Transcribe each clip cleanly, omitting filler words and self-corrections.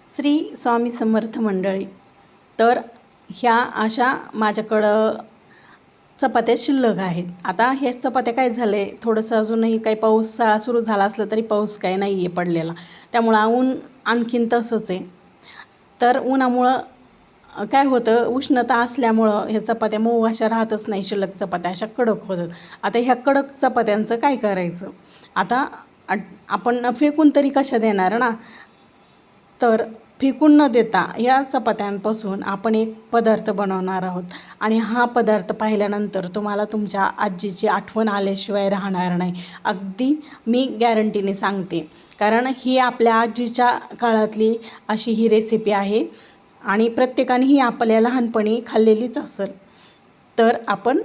श्री स्वामी समर्थ मंडळी. तर ह्या अशा माझ्याकडं चपात्या शिल्लक आहेत. आता हे चपात्या काय झाले, थोडंसं अजूनही काही पाऊसाळा सुरू झाला असला तरी पाऊस काय नाही आहे पडलेला, त्यामुळं ऊन आणखीन तसंच आहे. तर उन्हामुळं काय होतं, उष्णता असल्यामुळं ह्या चपात्या मऊ अशा राहतच नाही, शिल्लक चपात्या अशा कडक होतात. आता ह्या कडक चपात्यांचं काय करायचं? आता आपण फेकून तरी कशा देणार ना. तर फेकून न देता या चपात्यांपासून आपण एक पदार्थ बनवणार आहोत आणि हा पदार्थ पाहिल्यानंतर तुम्हाला तुमच्या आजीची आठवण आल्याशिवाय राहणार नाही. अगदी मी गॅरंटीने सांगते, कारण ही आपल्या आजीच्या काळातली अशी ही रेसिपी आहे आणि प्रत्येकाने ही आपल्या लहानपणी खाल्लेलीच असेल. तर आपण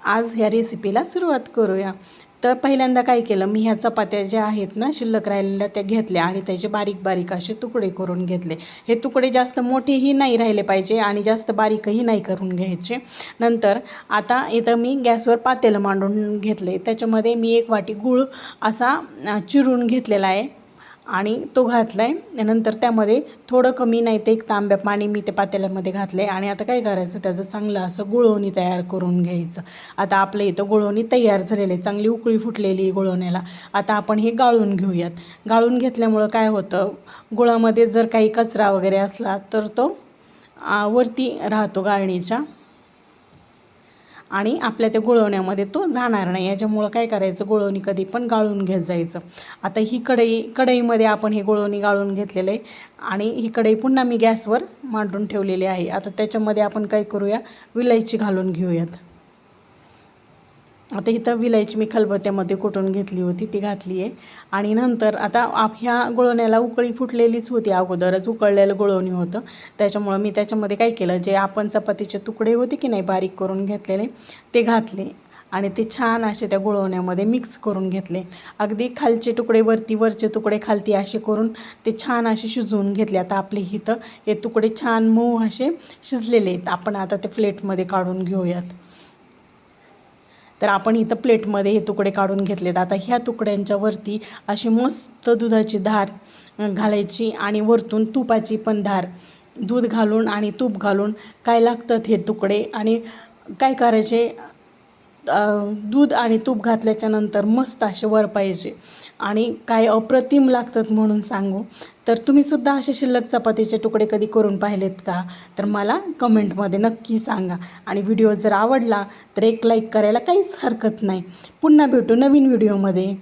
आज ह्या रेसिपीला सुरुवात करूया. तर पहिल्यांदा काय केलं, मी ह्या चपात्या ज्या आहेत ना शिल्लक राहिलेल्या त्या घेतल्या आणि त्याचे बारीक बारीक असे तुकडे करून घेतले. हे तुकडे जास्त मोठेही नाही राहिले पाहिजे आणि जास्त बारीकही नाही करून घ्यायचे. नंतर आता इथं मी गॅसवर पातेलं मांडून घेतले. त्याच्यामध्ये मी 1 वाटी गूळ असा चिरून घेतलेला आहे आणि तो घातला आहे. नंतर त्यामध्ये थोडं कमी नाही ते 1 तांब्या पाणी मी ते पातेल्यामध्ये घातले आणि आता काय करायचं, त्याचं चांगलं असं गुळवणी तयार करून घ्यायचं. आता आपलं इथं गुळवणी तयार झालेली आहे, चांगली उकळी फुटलेली गुळवण्याला. आता आपण हे गाळून घेऊयात. गाळून घेतल्यामुळं काय होतं, गुळामध्ये जर काही कचरा वगैरे असला तर तो वरती राहतो गाळणीच्या आणि आपल्या त्या गुळवण्यामध्ये तो जाणार नाही. याच्यामुळं काय करायचं, गुळवणी कधी पण गाळून घेत जायचं. आता ही कढईमध्ये आपण हे गुळवणी गाळून घेतलेलं आहे आणि ही कढई पुन्हा मी गॅसवर मांडून ठेवलेली आहे. आता त्याच्यामध्ये आपण काय करूया, विलायची घालून घेऊयात. आता इथं विलायची मी खलबत्त्यामध्ये कुटून घेतली होती, ती घातली आहे आणि नंतर आता ह्या गुळवण्याला उकळी फुटलेलीच होती, अगोदरच उकळलेलं गुळवणी होतं. त्याच्यामुळं मी त्याच्यामध्ये काय केलं, जे आपण चपातीचे तुकडे होते की नाही बारीक करून घेतलेले ते घातले आणि ते छान असे त्या गुळवण्यामध्ये मिक्स करून घेतले. अगदी खालचे तुकडे वरती, वरचे तुकडे खालती असे करून ते छान असे शिजवून घेतले. आता आपले इथं हे तुकडे छान मऊ असे शिजलेले आहेत. आपण आता ते प्लेटमध्ये काढून घेऊयात. तर आपण इथं प्लेटमध्ये हे तुकडे काढून घेतलेत. आता ह्या तुकड्यांच्या वरती अशी मस्त दुधाची धार घालायची आणि वरतून तुपाची पण धार, दूध घालून आणि तूप घालून काय लागतात हे तुकडे आणि काय करायचे, दूध आणि तूप घातल्याच्यानंतर मस्त असे वर पाहिजे आणि काय अप्रतिम लागतात म्हणून सांगू. तर तुम्हीसुद्धा असे शिल्लक चपातीचे तुकडे कधी करून पाहिलेत का? तर मला कमेंटमध्ये नक्की सांगा आणि व्हिडिओ जर आवडला तर एक लाईक करायला काहीच हरकत नाही. पुन्हा भेटू नवीन व्हिडिओमध्ये.